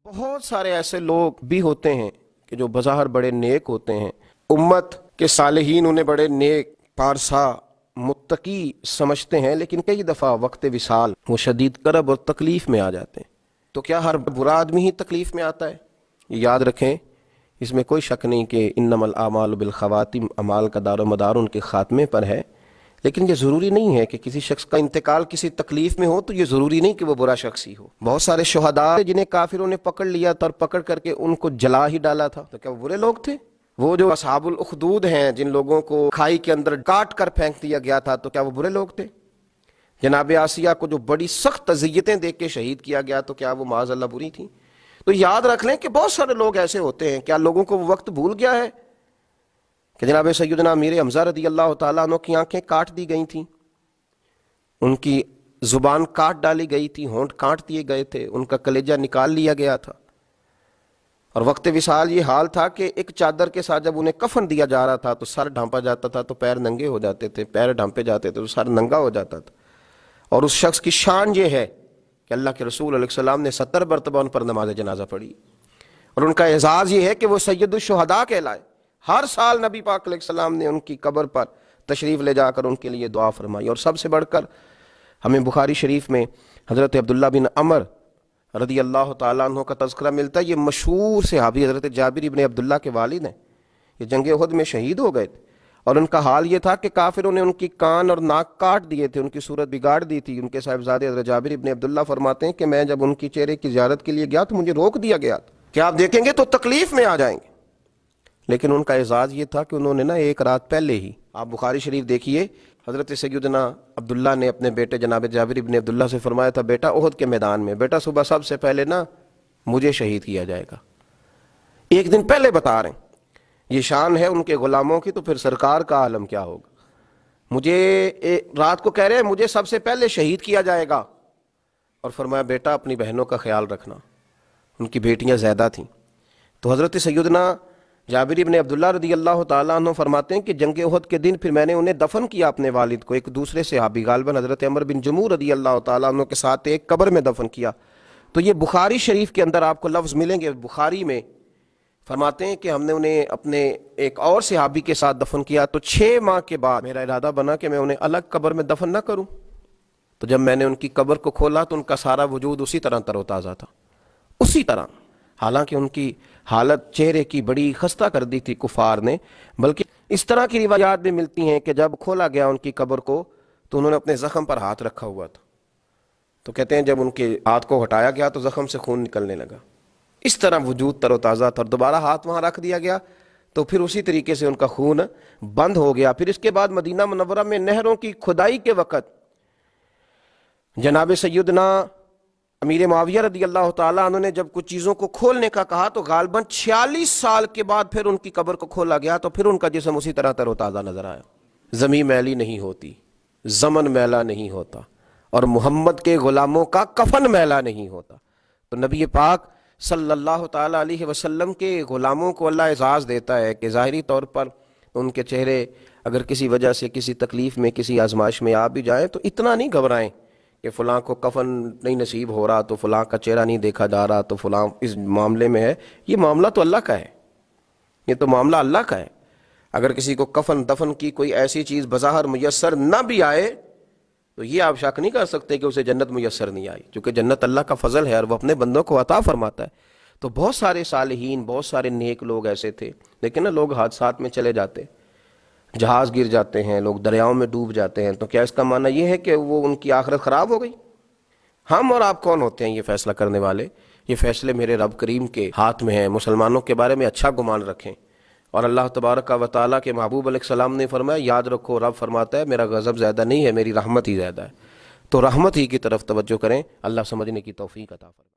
بہت سارے ایسے لوگ بھی ہوتے ہیں کہ جو بظاہر بڑے نیک ہوتے ہیں، امت کے صالحین انہیں بڑے نیک، پارسا، متقی سمجھتے ہیں، لیکن کئی دفعہ وقت وصال وہ شدید کرب اور تکلیف میں آ جاتے ہیں۔ تو کیا ہر برا آدمی ہی تکلیف میں آتا ہے؟ یاد رکھیں، اس میں کوئی شک نہیں کہ انما الاعمال بالخواتیم، اعمال کا دار و مدار ان کے خاتمے پر ہے، لیکن یہ ضروری نہیں ہے کہ کسی شخص کا انتقال کسی تکلیف میں ہو تو یہ ضروری نہیں کہ وہ برا شخص ہی ہو۔ بہت سارے شہداء جنہیں کافروں نے پکڑ لیا تھا اور پکڑ کر کے ان کو جلا ہی ڈالا تھا، تو کیا وہ برے لوگ تھے؟ وہ جو اصحاب الاخدود ہیں، جن لوگوں کو کھائی کے اندر کاٹ کر پھینک دیا گیا تھا، تو کیا وہ برے لوگ تھے؟ جناب آسیہ کو جو بڑی سخت اذیتیں دے کے شہید کیا گیا، تو کیا وہ معاذ اللہ بری تھیں؟ تو یاد رکھ لیں کہ بہت سارے لوگ ایسے ہوتے ہیں۔ کیا لوگوں کو وہ وقت بھول گیا ہے کہ جناب سیدنا امیر حمزہ رضی اللہ تعالیٰ عنہ کی آنکھیں کاٹ دی گئی تھیں، ان کی زبان کاٹ ڈالی گئی تھی، ہونٹ کاٹ دیے گئے تھے، ان کا کلیجہ نکال لیا گیا تھا، اور وقت وصال یہ حال تھا کہ ایک چادر کے ساتھ جب انہیں کفن دیا جا رہا تھا تو سر ڈھانپا جاتا تھا تو پیر ننگے ہو جاتے تھے، پیر ڈھانپے جاتے تھے تو سر ننگا ہو جاتا تھا۔ اور اس شخص کی شان یہ ہے کہ اللہ کے رسول علیہ السلام نے 70 مرتبہ ان پر نماز جنازہ پڑھی، اور ان کا اعزاز یہ ہے کہ وہ سید الشہداء کہلائے۔ ہر سال نبی پاک علیہ السلام نے ان کی قبر پر تشریف لے جا کر ان کے لیے دعا فرمائی۔ اور سب سے بڑھ کر ہمیں بخاری شریف میں حضرت عبداللہ بن عمر رضی اللہ تعالیٰ عنہ کا تذکرہ ملتا ہے۔ یہ مشہور صحابی حضرت جابر بن عبداللہ کے والد ہیں، یہ جنگ احد میں شہید ہو گئے تھے، اور ان کا حال یہ تھا کہ کافروں نے ان کی کان اور ناک کاٹ دیے تھے، ان کی صورت بگاڑ دی تھی۔ ان کے صاحبزادے حضرت جابر بن عبداللہ فرماتے ہیں کہ میں جب ان کی چہرے کی زیارت کے لیے گیا تو مجھے روک دیا گیا تھا کہ آپ دیکھیں گے تو تکلیف میں آ جائیں گے، لیکن ان کا اعزاز یہ تھا کہ انہوں نے ایک رات پہلے ہی، آپ بخاری شریف دیکھیے، حضرت سیدنا عبداللہ نے اپنے بیٹے جناب جابر بن عبداللہ سے فرمایا تھا، بیٹا احد کے میدان میں بیٹا صبح سب سے پہلے مجھے شہید کیا جائے گا۔ ایک دن پہلے بتا رہے ہیں، یہ شان ہے ان کے غلاموں کی، تو پھر سرکار کا عالم کیا ہوگا؟ مجھے رات کو کہہ رہے ہیں مجھے سب سے پہلے شہید کیا جائے گا، اور فرمایا بیٹا اپنی بہنوں کا خیال رکھنا۔ ان کی بیٹیاں زیادہ تھیں، تو حضرت سیدنا جابر بن عبداللہ رضی اللہ تعالیٰ عنہ فرماتے ہیں کہ جنگ احد کے دن پھر میں نے انہیں دفن کیا، اپنے والد کو ایک دوسرے صحابی غالباً حضرت عمر بن جموح رضی اللہ تعالیٰ عنہ کے ساتھ ایک قبر میں دفن کیا۔ تو یہ بخاری شریف کے اندر آپ کو لفظ ملیں گے، بخاری میں فرماتے ہیں کہ ہم نے انہیں اپنے ایک اور صحابی کے ساتھ دفن کیا، تو 6 ماہ کے بعد میرا ارادہ بنا کہ میں انہیں الگ قبر میں دفن نہ کروں۔ تو جب میں نے ان کی قبر کو کھولا تو ان کا سارا وجود اسی طرح تر و تازہ تھا، اسی طرح، حالانکہ ان کی حالت چہرے کی بڑی خستہ کر دی تھی کفار نے۔ بلکہ اس طرح کی روایات بھی ملتی ہیں کہ جب کھولا گیا ان کی قبر کو تو انہوں نے اپنے زخم پر ہاتھ رکھا ہوا تھا، تو کہتے ہیں جب ان کے ہاتھ کو ہٹایا گیا تو زخم سے خون نکلنے لگا، اس طرح وجود تر و تازہ تھا۔ اور دوبارہ ہاتھ وہاں رکھ دیا گیا تو پھر اسی طریقے سے ان کا خون بند ہو گیا۔ پھر اس کے بعد مدینہ منورہ میں نہروں کی کھدائی کے وقت جناب سیدنا امیر معاویہ رضی اللہ تعالیٰ عنہ نے جب کچھ چیزوں کو کھولنے کا کہا تو غالباً 46 سال کے بعد پھر ان کی قبر کو کھولا گیا، تو پھر ان کا جسم اسی طرح تر و تازہ نظر آیا۔ زمین میلی نہیں ہوتی، زمن میلا نہیں ہوتا، اور محمد کے غلاموں کا کفن میلا نہیں ہوتا۔ تو نبی پاک صلی اللہ تعالیٰ علیہ وسلم کے غلاموں کو اللہ اعزاز دیتا ہے کہ ظاہری طور پر ان کے چہرے اگر کسی وجہ سے کسی تکلیف میں کسی آزمائش میں آ بھی جائیں تو اتنا نہیں گھبرائیں کہ فلاں کو کفن نہیں نصیب ہو رہا تو فلاں کا چہرہ نہیں دیکھا جا رہا تو فلاں اس معاملے میں ہے۔ یہ معاملہ تو اللہ کا ہے، یہ تو معاملہ اللہ کا ہے۔ اگر کسی کو کفن دفن کی کوئی ایسی چیز بظاہر میسر نہ بھی آئے تو یہ آپ شک نہیں کر سکتے کہ اسے جنت میسر نہیں آئی، کیونکہ جنت اللہ کا فضل ہے اور وہ اپنے بندوں کو عطا فرماتا ہے۔ تو بہت سارے صالحین، بہت سارے نیک لوگ ایسے تھے، لیکن لوگ حادثات میں چلے جاتے، جہاز گر جاتے ہیں، لوگ دریاؤں میں ڈوب جاتے ہیں، تو کیا اس کا معنی یہ ہے کہ وہ ان کی آخرت خراب ہو گئی؟ ہم اور آپ کون ہوتے ہیں یہ فیصلہ کرنے والے؟ یہ فیصلے میرے رب کریم کے ہاتھ میں ہیں۔ مسلمانوں کے بارے میں اچھا گمان رکھیں، اور اللہ تبارک و تعالیٰ کے محبوب علیہ السلام نے فرمایا، یاد رکھو رب فرماتا ہے میرا غضب زیادہ نہیں ہے، میری رحمت ہی زیادہ ہے۔ تو رحمت ہی کی طرف توجہ کریں، اللہ سمجھنے کی توفیق عطا فرمائے۔